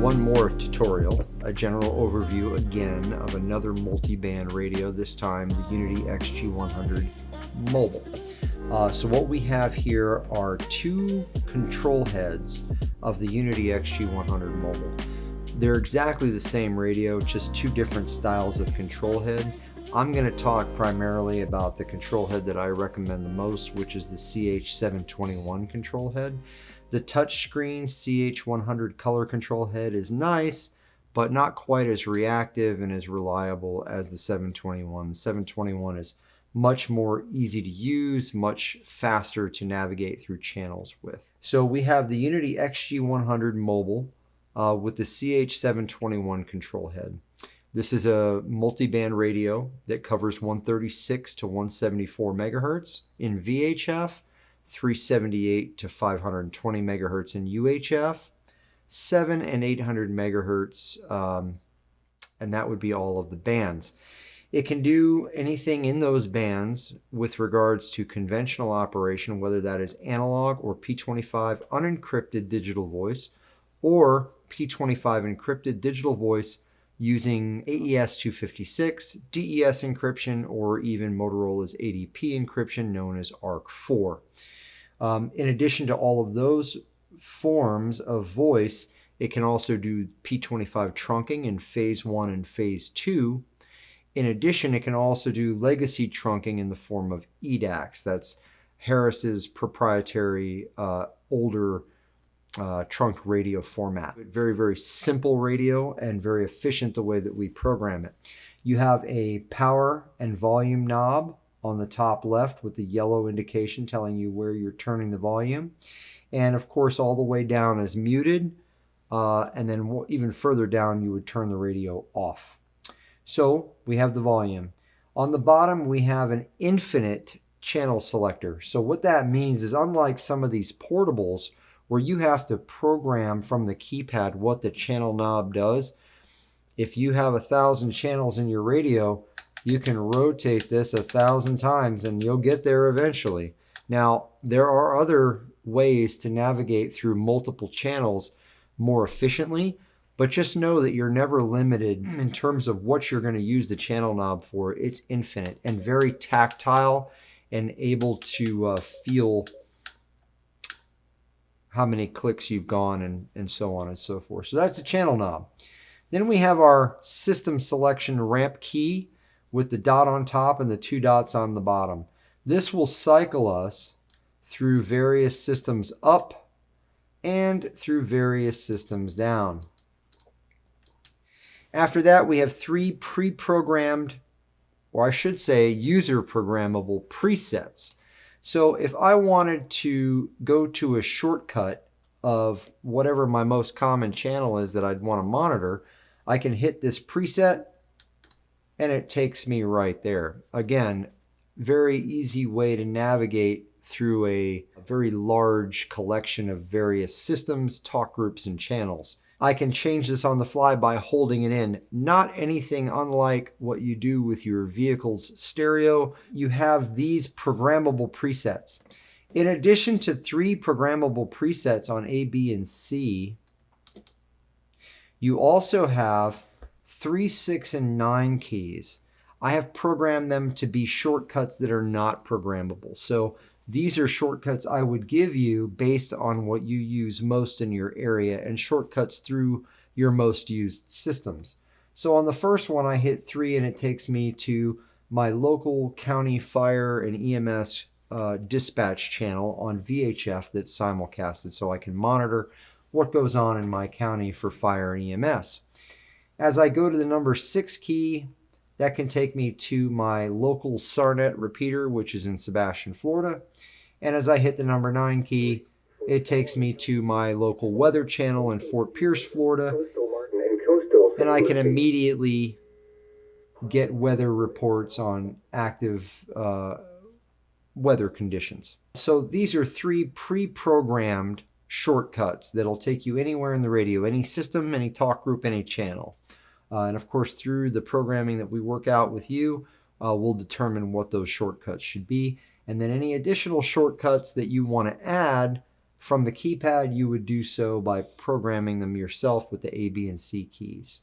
one more tutorial, a general overview again of another multi-band radio, this time the Unity XG-100 Mobile. So what we have here are two control heads of the Unity XG-100 Mobile. They're exactly the same radio, just two different styles of control head. I'm going to talk primarily about the control head that I recommend the most, which is the CH721 control head. The touchscreen CH100 color control head is nice, but not quite as reactive and as reliable as the 721. The 721 is much more easy to use, much faster to navigate through channels with. So we have the Unity XG100 Mobile with the CH721 control head. This is a multi-band radio that covers 136 to 174 megahertz in VHF, 378 to 520 megahertz in UHF, 7 and 800 megahertz, and that would be all of the bands. It can do anything in those bands with regards to conventional operation, whether that is analog or P25 unencrypted digital voice, or P25 encrypted digital voice using AES 256, DES encryption, or even Motorola's ADP encryption known as ARC4. In addition to all of those forms of voice, it can also do P25 trunking in phase 1 and phase 2. In addition, it can also do legacy trunking in the form of EDAX. That's Harris's proprietary older trunked radio format. Very, very simple radio and very efficient the way that we program it. You have a power and volume knob on the top left with the yellow indication telling you where you're turning the volume. And of course, all the way down is muted. And then even further down, you would turn the radio off. So we have the volume. On the bottom, we have an infinite channel selector. So what that means is, unlike some of these portables where you have to program from the keypad what the channel knob does, if you have 1,000 channels in your radio, you can rotate this 1,000 times and you'll get there eventually. Now, there are other ways to navigate through multiple channels more efficiently, but just know that you're never limited in terms of what you're going to use the channel knob for. It's infinite and very tactile and able to feel how many clicks you've gone and so on and so forth. So that's the channel knob. Then we have our system selection ramp key with the dot on top and the two dots on the bottom. This will cycle us through various systems up and through various systems down. After that, we have three pre-programmed, or I should say user programmable presets. So if I wanted to go to a shortcut of whatever my most common channel is that I'd want to monitor, I can hit this preset and it takes me right there. Again, very easy way to navigate through a very large collection of various systems, talk groups, and channels. I can change this on the fly by holding it in. Not anything unlike what you do with your vehicle's stereo. You have these programmable presets. In addition to 3 programmable presets on A, B, and C, you also have 3, 6, and 9 keys. I have programmed them to be shortcuts that are not programmable. So these are shortcuts I would give you based on what you use most in your area and shortcuts through your most used systems. So on the first one, I hit 3 and it takes me to my local county fire and EMS dispatch channel on VHF that's simulcasted so I can monitor what goes on in my county for fire and EMS. As I go to the number 6 key, that can take me to my local SARnet repeater, which is in Sebastian, Florida. And as I hit the number 9 key, it takes me to my local weather channel in Fort Pierce, Florida. And I can immediately get weather reports on active weather conditions. So these are 3 pre-programmed shortcuts that'll take you anywhere in the radio, any system, any talk group, any channel. And of course, through the programming that we work out with you, we'll determine what those shortcuts should be. And then any additional shortcuts that you want to add From the keypad, you would do so by programming them yourself with the A, B, and C keys.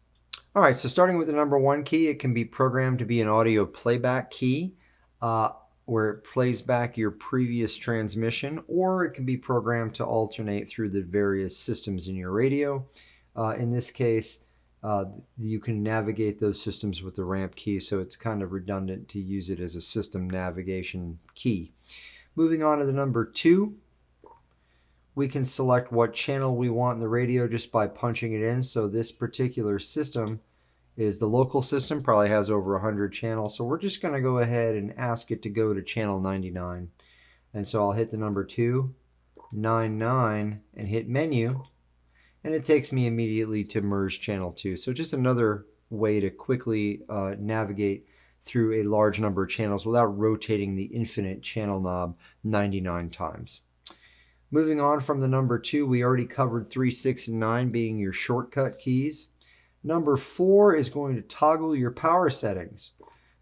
All right, so starting with the number 1 key, it can be programmed to be an audio playback key, where it plays back your previous transmission, or it can be programmed to alternate through the various systems in your radio. In this case, you can navigate those systems with the ramp key, so it's kind of redundant to use it as a system navigation key. Moving on to the number 2, we can select what channel we want in the radio just by punching it in. So this particular system is the local system, probably has over 100 channels. So we're just going to go ahead and ask it to go to channel 99. And so I'll hit the number 299 and hit menu. And it takes me immediately to merge channel 2. So just another way to quickly navigate through a large number of channels without rotating the infinite channel knob 99 times. Moving on from the number 2, we already covered 3, 6, and 9 being your shortcut keys. Number 4 is going to toggle your power settings.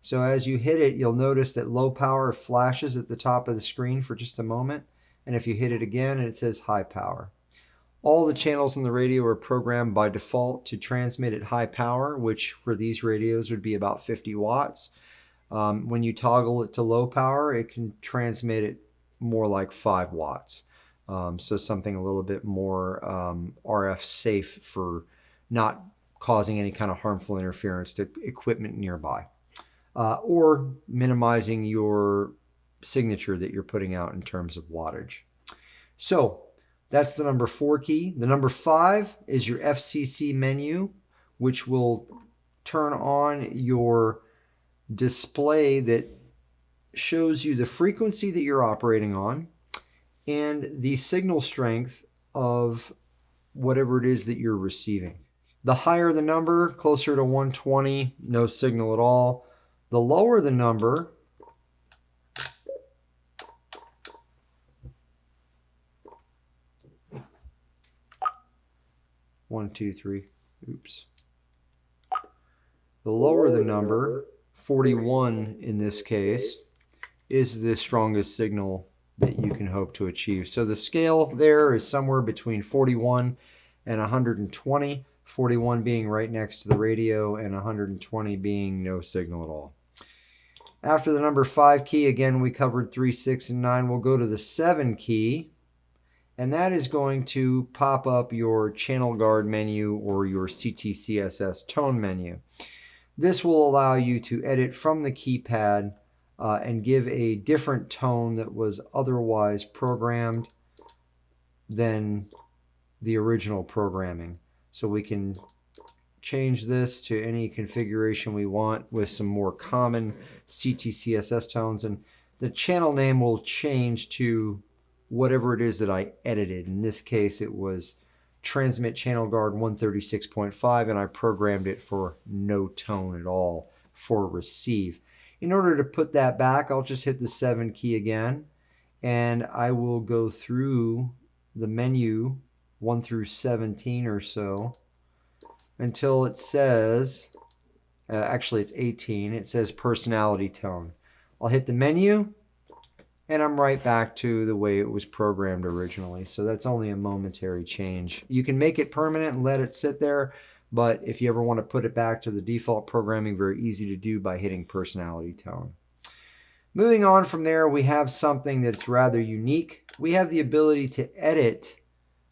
So as you hit it, you'll notice that low power flashes at the top of the screen for just a moment. And if you hit it again, it says high power. All the channels in the radio are programmed by default to transmit at high power, which for these radios would be about 50 watts. When you toggle it to low power, it can transmit at more like 5 watts. So something a little bit more RF safe for not causing any kind of harmful interference to equipment nearby, or minimizing your signature that you're putting out in terms of wattage. So that's the number 4 key. The number 5 is your FCC menu, which will turn on your display that shows you the frequency that you're operating on and the signal strength of whatever it is that you're receiving. The higher the number, closer to 120, no signal at all. The lower the number, the lower the number, 41 in this case, is the strongest signal that you can hope to achieve. So the scale there is somewhere between 41 and 120, 41 being right next to the radio and 120 being no signal at all. After the number 5 key, again, we covered 3, 6, and 9. We'll go to the 7 key, and that is going to pop up your channel guard menu or your CTCSS tone menu. This will allow you to edit from the keypad and give a different tone that was otherwise programmed than the original programming. So we can change this to any configuration we want with some more common CTCSS tones, and the channel name will change to whatever it is that I edited. In this case, it was Transmit Channel Guard 136.5, and I programmed it for no tone at all for receive. In order to put that back, I'll just hit the 7 key again, and I will go through the menu 1 through 17 or so until it says, actually it's 18, it says personality tone. I'll hit the menu, and I'm right back to the way it was programmed originally. So that's only a momentary change. You can make it permanent and let it sit there, but if you ever want to put it back to the default programming, very easy to do by hitting personality tone. Moving on from there, we have something that's rather unique. We have the ability to edit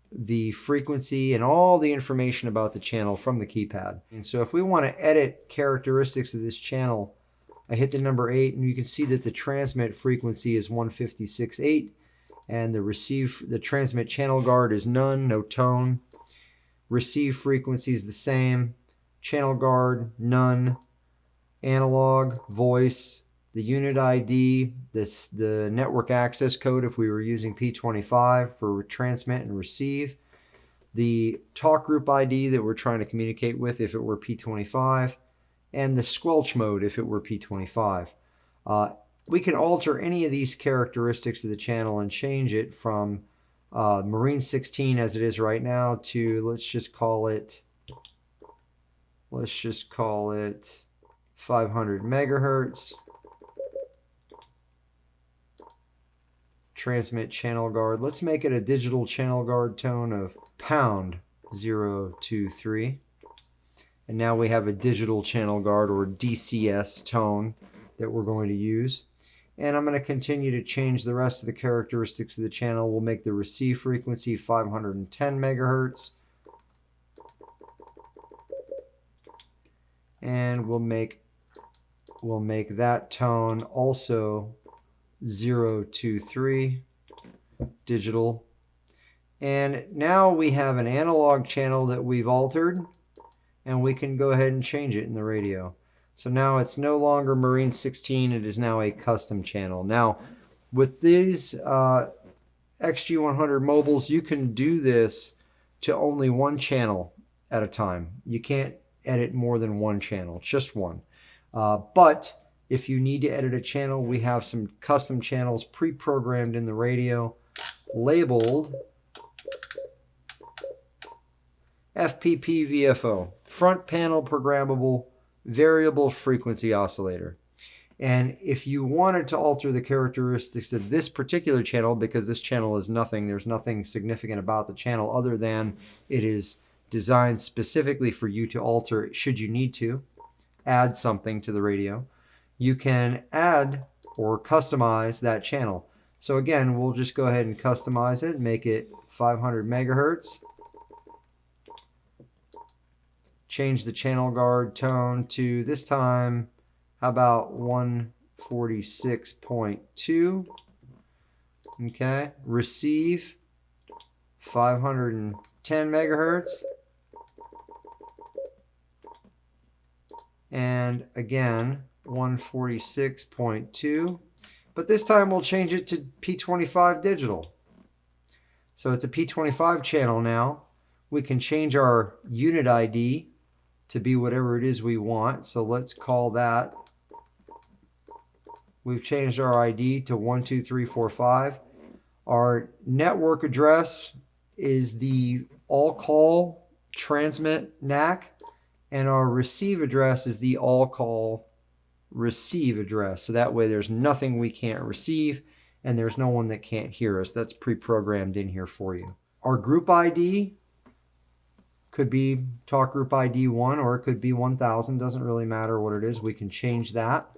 the frequency and all the information about the channel from the keypad. And so if we want to edit characteristics of this channel, I hit the number 8, and you can see that the transmit frequency is 156.8, and the transmit channel guard is none, no tone. Receive frequency is the same. Channel guard, none. Analog, voice, the unit ID, the network access code if we were using P25 for transmit and receive. The talk group ID that we're trying to communicate with if it were P25. And the squelch mode if it were P25. We can alter any of these characteristics of the channel and change it from Marine 16 as it is right now to, let's just call it 500 megahertz. transmit channel guard. Let's make it a digital channel guard tone of #023. And now we have a digital channel guard, or DCS tone, that we're going to use. And I'm going to continue to change the rest of the characteristics of the channel. We'll make the receive frequency 510 megahertz. And we'll make that tone also 023 digital. And now we have an analog channel that we've altered, and we can go ahead and change it in the radio. So now it's no longer Marine 16, it is now a custom channel. Now, with these XG-100 mobiles, you can do this to only one channel at a time. You can't edit more than one channel, just one. But if you need to edit a channel, we have some custom channels pre-programmed in the radio, labeled FPP VFO, front panel programmable variable frequency oscillator. And if you wanted to alter the characteristics of this particular channel, because this channel is nothing, there's nothing significant about the channel other than it is designed specifically for you to alter should you need to add something to the radio, you can add or customize that channel. So again, we'll just go ahead and customize it, make it 500 megahertz. Change the channel guard tone to, this time, how about 146.2. Okay, receive 510 megahertz. And again, 146.2. But this time we'll change it to P25 digital. So it's a P25 channel now. We can change our unit ID to be whatever it is we want. So let's call that. We've changed our ID to 12345. Our network address is the all call transmit NAC, and our receive address is the all call receive address. So that way there's nothing we can't receive and there's no one that can't hear us. That's pre-programmed in here for you. Our group ID could be Talk Group ID 1, or it could be 1000. Doesn't really matter what it is. We can change that.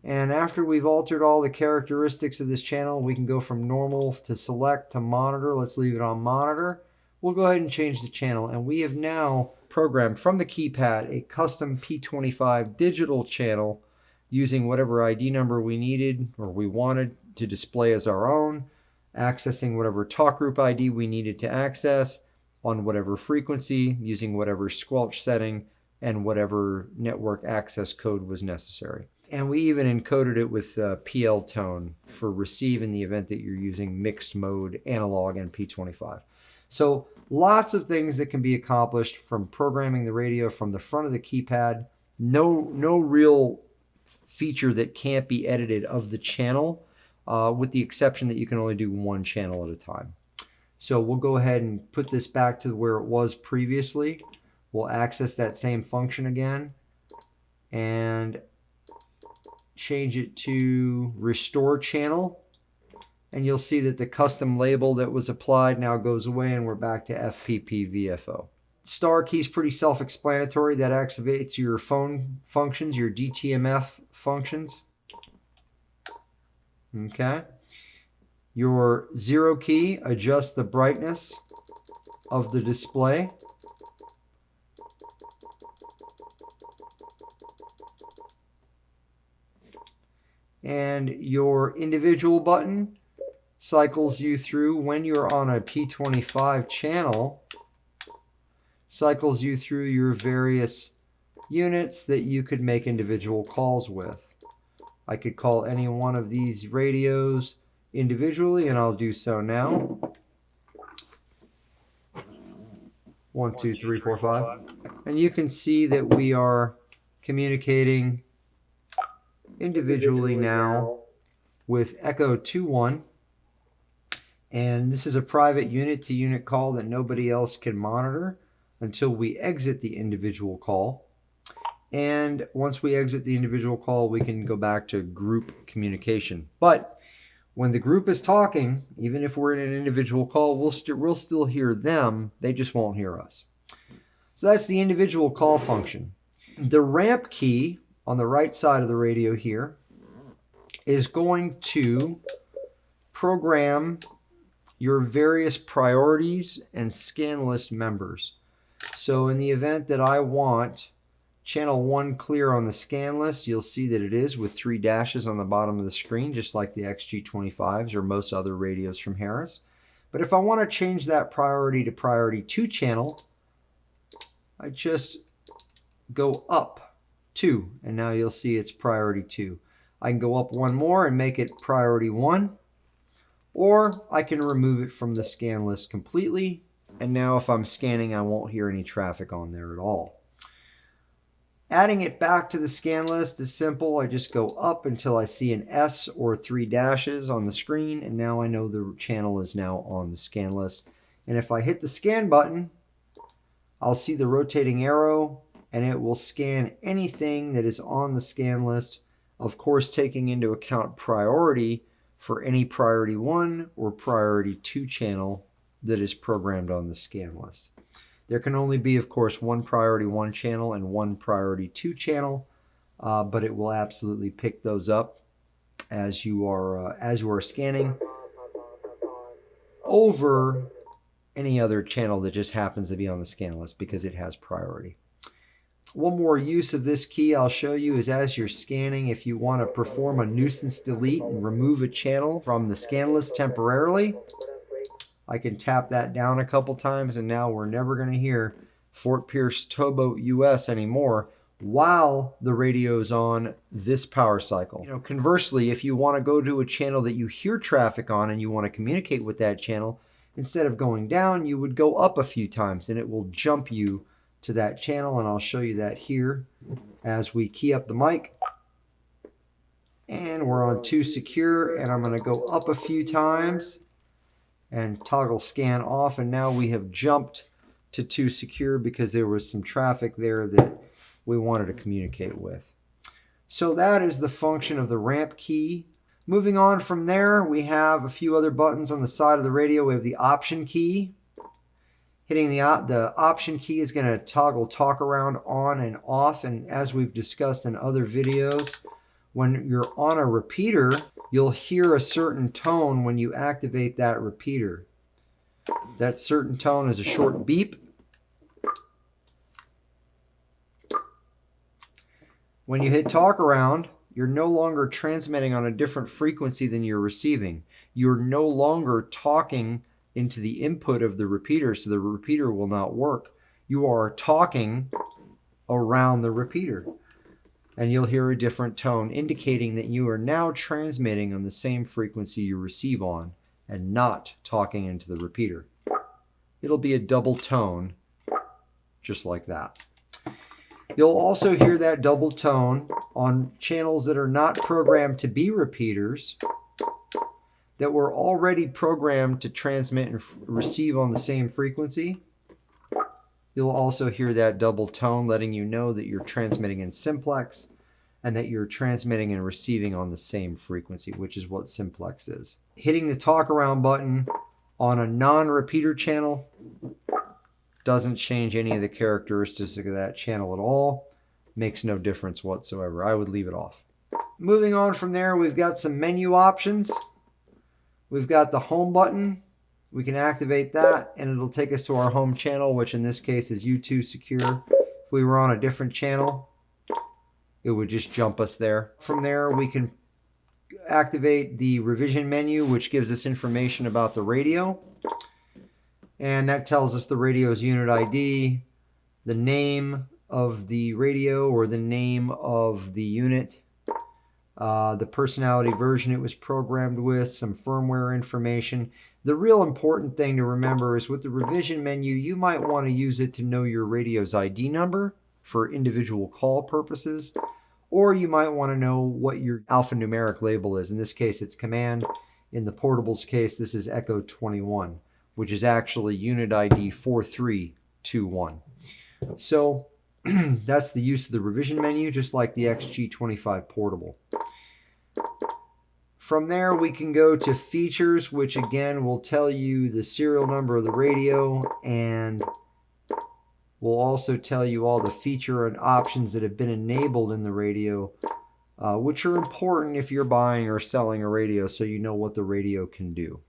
And after we've altered all the characteristics of this channel, we can go from normal to select to monitor. Let's leave it on monitor. We'll go ahead and change the channel. And we have now programmed from the keypad a custom P25 digital channel using whatever ID number we needed or we wanted to display as our own, accessing whatever Talk Group ID we needed to access, on whatever frequency, using whatever squelch setting, and whatever network access code was necessary. And we even encoded it with PL tone for receive in the event that you're using mixed mode analog and P25. So lots of things that can be accomplished from programming the radio from the front of the keypad. No real feature that can't be edited of the channel, with the exception that you can only do one channel at a time. So we'll go ahead and put this back to where it was previously. We'll access that same function again and change it to restore channel. And you'll see that the custom label that was applied now goes away and we're back to FPP VFO. Star key is pretty self-explanatory. That activates your phone functions, your DTMF functions. Okay. Your 0 key adjusts the brightness of the display. And your individual button cycles you through, when you're on a P25 channel, cycles you through your various units that you could make individual calls with. I could call any one of these radios individually, and I'll do so now. 1, 2, 3, 4, 5. And you can see that we are communicating individually now with Echo 21. And this is a private unit-to-unit call that nobody else can monitor until we exit the individual call. And once we exit the individual call, we can go back to group communication. But When the group is talking, even if we're in an individual call, we'll still hear them. They just won't hear us. So that's the individual call function. The ramp key on the right side of the radio here is going to program your various priorities and scan list members. So in the event that I want channel 1 clear on the scan list, you'll see that it is with 3 dashes on the bottom of the screen, just like the XG-25s or most other radios from Harris. But if I want to change that priority to priority 2 channel, I just go up 2, and now you'll see it's priority 2. I can go up 1 more and make it priority 1, or I can remove it from the scan list completely, and now if I'm scanning, I won't hear any traffic on there at all. Adding it back to the scan list is simple. I just go up until I see an S or 3 dashes on the screen, and now I know the channel is now on the scan list. And if I hit the scan button, I'll see the rotating arrow, and it will scan anything that is on the scan list, of course taking into account priority for any priority 1 or priority 2 channel that is programmed on the scan list. There can only be, of course, 1 priority 1 channel and 1 priority 2 channel, but it will absolutely pick those up as you are scanning over any other channel that just happens to be on the scan list because it has priority. One more use of this key I'll show you is as you're scanning, if you want to perform a nuisance delete and remove a channel from the scan list temporarily, I can tap that down a couple times, and now we're never going to hear Fort Pierce Towboat US anymore while the radio's on this power cycle. Conversely, if you want to go to a channel that you hear traffic on and you want to communicate with that channel, instead of going down, you would go up a few times, and it will jump you to that channel, and I'll show you that here as we key up the mic. And we're on 2 secure, and I'm going to go up a few times and toggle scan off, and now we have jumped to 2 secure because there was some traffic there that we wanted to communicate with. So that is the function of the ramp key. Moving on from there, we have a few other buttons on the side of the radio. We have the option key. Hitting the option key is going to toggle Talkaround on and off, and as we've discussed in other videos, when you're on a repeater, you'll hear a certain tone when you activate that repeater. That certain tone is a short beep. When you hit Talkaround, you're no longer transmitting on a different frequency than you're receiving. You're no longer talking into the input of the repeater, so the repeater will not work. You are talking around the repeater, and you'll hear a different tone indicating that you are now transmitting on the same frequency you receive on and not talking into the repeater. It'll be a double tone, just like that. You'll also hear that double tone on channels that are not programmed to be repeaters, that were already programmed to transmit and receive on the same frequency. You'll also hear that double tone letting you know that you're transmitting in simplex and that you're transmitting and receiving on the same frequency, which is what simplex is. Hitting the Talkaround button on a non-repeater channel doesn't change any of the characteristics of that channel at all. Makes no difference whatsoever. I would leave it off. Moving on from there, we've got some menu options. We've got the home button. We can activate that, and it'll take us to our home channel, which in this case is U2 secure. If we were on a different channel, it would just jump us there. From there, we can activate the revision menu, which gives us information about the radio. And that tells us the radio's unit ID, the name of the radio or the name of the unit, the personality version it was programmed with, some firmware information. The real important thing to remember is with the revision menu, you might want to use it to know your radio's ID number for individual call purposes, or you might want to know what your alphanumeric label is. In this case, it's command. In the portable's case, this is Echo 21, which is actually unit ID 4321. So that's the use of the revision menu, just like the XG-25 portable. From there, we can go to features, which again will tell you the serial number of the radio, and will also tell you all the feature and options that have been enabled in the radio, which are important if you're buying or selling a radio so you know what the radio can do.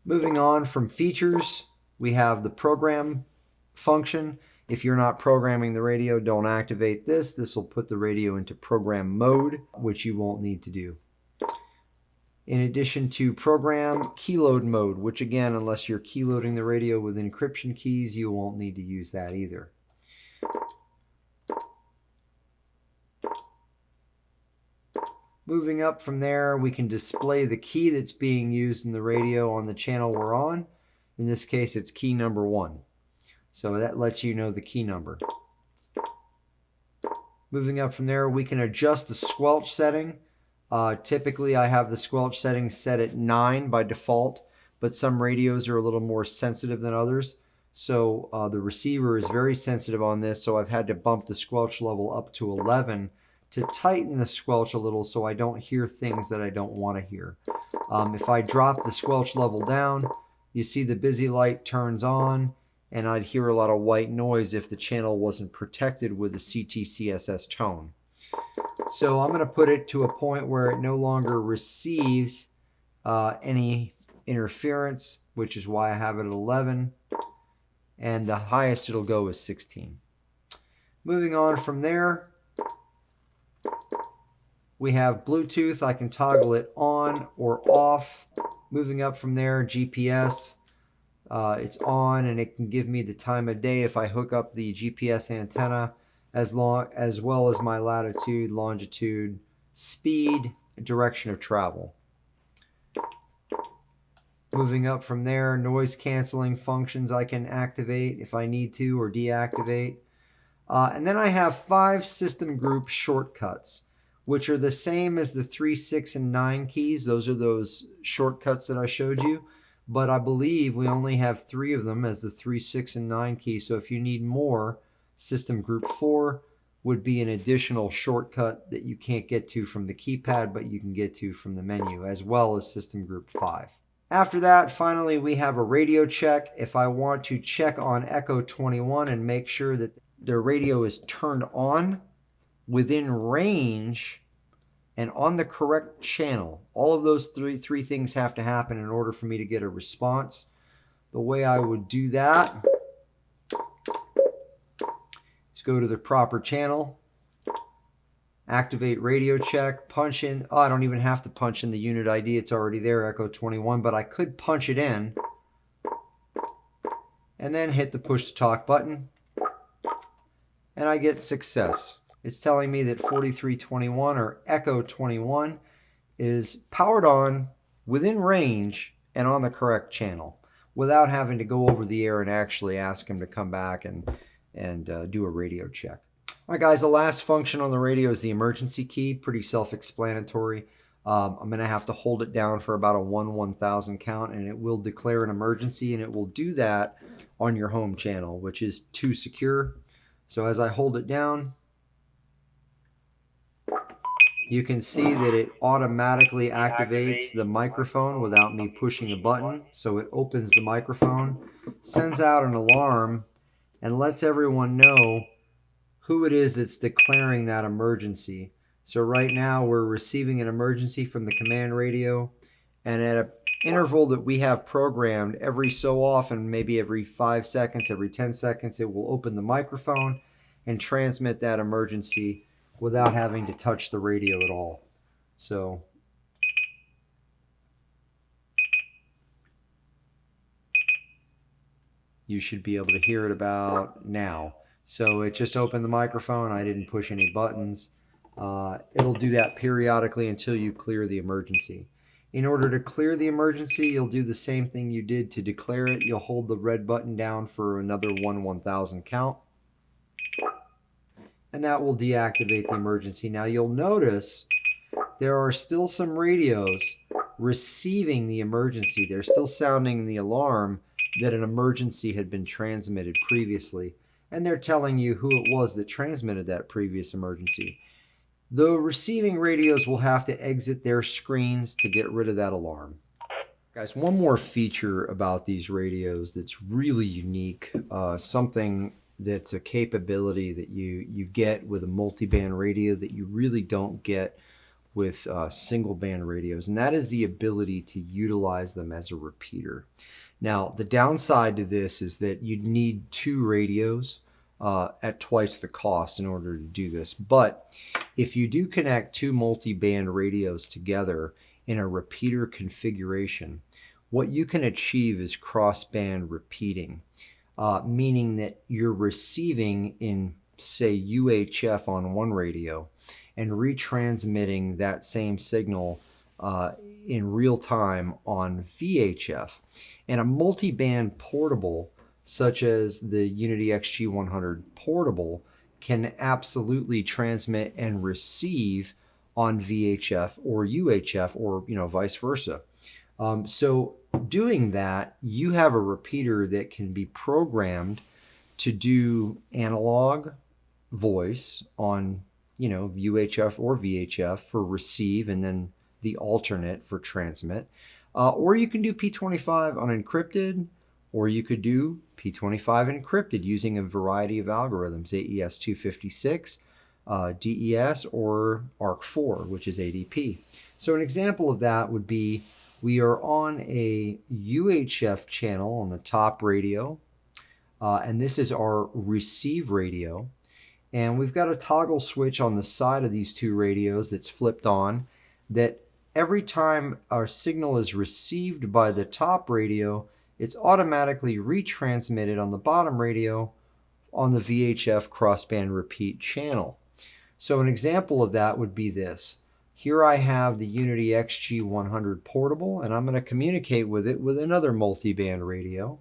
Moving on from features, we have the program function. If you're not programming the radio, don't activate this. This will put the radio into program mode, which you won't need to do. In addition to program, Keyload Mode, which again, unless you're keyloading the radio with encryption keys, you won't need to use that either. Moving up from there, we can display the key that's being used in the radio on the channel we're on. In this case, it's key number 1. So that lets you know the key number. Moving up from there, we can adjust the squelch setting. Typically, I have the squelch setting set at 9 by default, but some radios are a little more sensitive than others. So the receiver is very sensitive on this, so I've had to bump the squelch level up to 11 to tighten the squelch a little so I don't hear things that I don't want to hear. If I drop the squelch level down, you see the busy light turns on, and I'd hear a lot of white noise if the channel wasn't protected with a CTCSS tone. So I'm going to put it to a point where it no longer receives any interference, which is why I have it at 11, and the highest it'll go is 16. Moving on from there, we have Bluetooth. I can toggle it on or off. Moving up from there, GPS. It's on, and it can give me the time of day if I hook up the GPS antenna, as well as my latitude, longitude, speed, direction of travel. Moving up from there, noise canceling functions I can activate if I need to or deactivate. And then I have 5 system group shortcuts, which are the same as the 3, 6, and 9 keys. Those are those shortcuts that I showed you. But I believe we only have 3 of them as the 3, 6, and 9 keys. So if you need more, system group 4 would be an additional shortcut that you can't get to from the keypad, but you can get to from the menu, as well as system group 5. After that, finally, we have a radio check. If I want to check on Echo 21 and make sure that the radio is turned on within range and on the correct channel, all of those three things have to happen in order for me to get a response. The way I would do that is go to the proper channel, activate radio check, punch in. Oh, I don't even have to punch in the unit ID. It's already there, Echo 21, but I could punch it in and then hit the push to talk button, and I get success. It's telling me that 4321 or Echo 21 is powered on, within range, and on the correct channel without having to go over the air and actually ask him to come back and do a radio check. All right, guys, the last function on the radio is the emergency key. Pretty self-explanatory. I'm going to have to hold it down for about a 1/1000 count, and it will declare an emergency, and it will do that on your home channel, which is too secure. So as I hold it down, you can see that it automatically activates the microphone without me pushing a button. So it opens the microphone, sends out an alarm, and lets everyone know who it is that's declaring that emergency. So right now we're receiving an emergency from the command radio, and at an interval that we have programmed, every so often, maybe every 5 seconds, every 10 seconds, it will open the microphone and transmit that emergency without having to touch the radio at all. So you should be able to hear it about now. So it just opened the microphone. I didn't push any buttons. It'll do that periodically until you clear the emergency. In order to clear the emergency, you'll do the same thing you did to declare it. You'll hold the red button down for another 1/1000 count, and that will deactivate the emergency. Now you'll notice there are still some radios receiving the emergency. They're still sounding the alarm that an emergency had been transmitted previously, and they're telling you who it was that transmitted that previous emergency. The receiving radios will have to exit their screens to get rid of that alarm. Guys, one more feature about these radios that's really unique, something that's a capability that you get with a multiband radio that you really don't get with single band radios, and that is the ability to utilize them as a repeater. Now, the downside to this is that you'd need two radios at twice the cost in order to do this. But if you do connect two multi-band radios together in a repeater configuration, what you can achieve is cross-band repeating, meaning that you're receiving in, say, UHF on one radio and retransmitting that same signal in real time on VHF. And a multi-band portable such as the Unity XG-100 portable can absolutely transmit and receive on VHF or UHF, or vice versa. So doing that, you have a repeater that can be programmed to do analog voice on UHF or VHF for receive, and then the alternate for transmit. Or you can do P25 unencrypted, or you could do P25 encrypted using a variety of algorithms, AES-256, DES, or ARC4, which is ADP. So an example of that would be, we are on a UHF channel on the top radio, and this is our receive radio. And we've got a toggle switch on the side of these two radios that's flipped on, that every time our signal is received by the top radio, it's automatically retransmitted on the bottom radio on the VHF crossband repeat channel. So an example of that would be this. Here I have the Unity XG-100 portable, and I'm going to communicate with it with another multiband radio.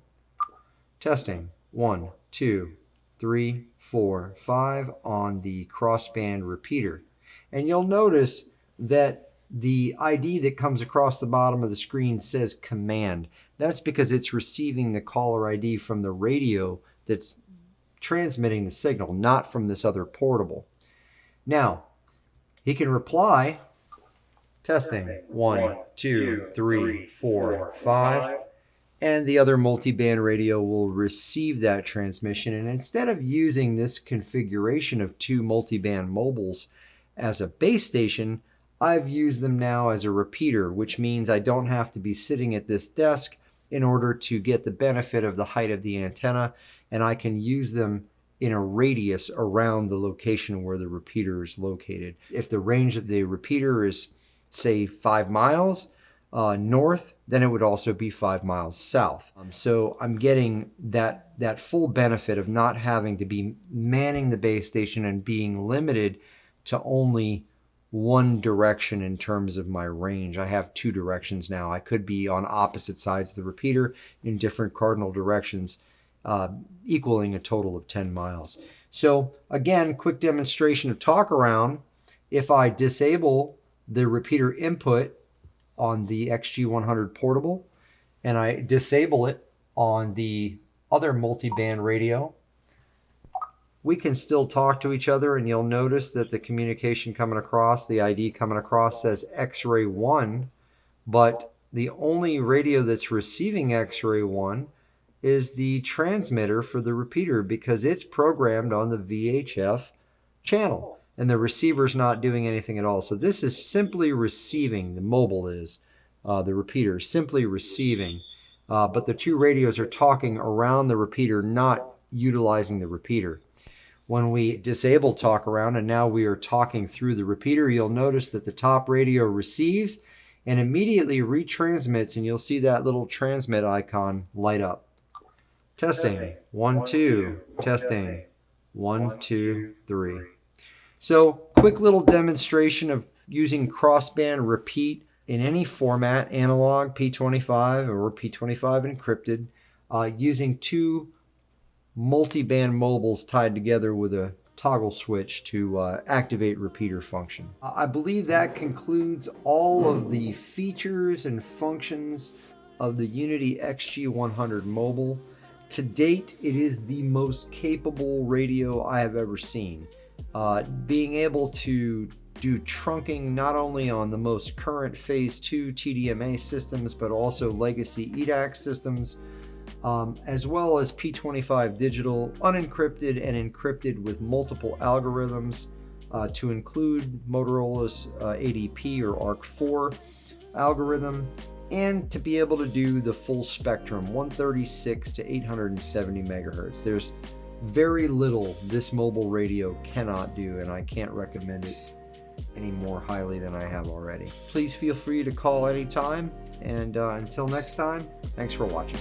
Testing. 1, 2, 3, 4, 5 on the crossband repeater. And you'll notice that the ID that comes across the bottom of the screen says command. That's because it's receiving the caller ID from the radio that's transmitting the signal, not from this other portable. Now, he can reply. Testing. 1, 2, 3, 4, 5. And the other multiband radio will receive that transmission. And instead of using this configuration of two multiband mobiles as a base station, I've used them now as a repeater, which means I don't have to be sitting at this desk in order to get the benefit of the height of the antenna, and I can use them in a radius around the location where the repeater is located. If the range of the repeater is, say, 5 miles north, then it would also be 5 miles south. So I'm getting that full benefit of not having to be manning the base station and being limited to only one direction in terms of my range. I have two directions now. I could be on opposite sides of the repeater in different cardinal directions, equaling a total of 10 miles. So again, quick demonstration of Talkaround. If I disable the repeater input on the XG-100 portable, and I disable it on the other multiband radio, we can still talk to each other, and you'll notice that the communication coming across, the ID coming across says X-ray 1, but the only radio that's receiving X-ray 1 is the transmitter for the repeater, because it's programmed on the VHF channel, and the receiver's not doing anything at all. So this is simply receiving. The mobile is, the repeater is simply receiving, but the two radios are talking around the repeater, not utilizing the repeater. When we disable Talkaround and now we are talking through the repeater, you'll notice that the top radio receives and immediately retransmits, and you'll see that little transmit icon light up. Testing. 1, 2. Testing. 1, 2, 3. So quick little demonstration of using crossband repeat in any format, analog, P25 or P25 encrypted, using two multi-band mobiles tied together with a toggle switch to activate repeater function. I believe that concludes all of the features and functions of the Unity XG-100 mobile. To date, it is the most capable radio I have ever seen. Being able to do trunking not only on the most current Phase 2 TDMA systems, but also legacy EDAC systems, as well as P25 digital, unencrypted and encrypted with multiple algorithms, to include Motorola's ADP or ARC4 algorithm, and to be able to do the full spectrum, 136 to 870 megahertz. There's very little this mobile radio cannot do, and I can't recommend it any more highly than I have already. Please feel free to call anytime, and until next time, thanks for watching.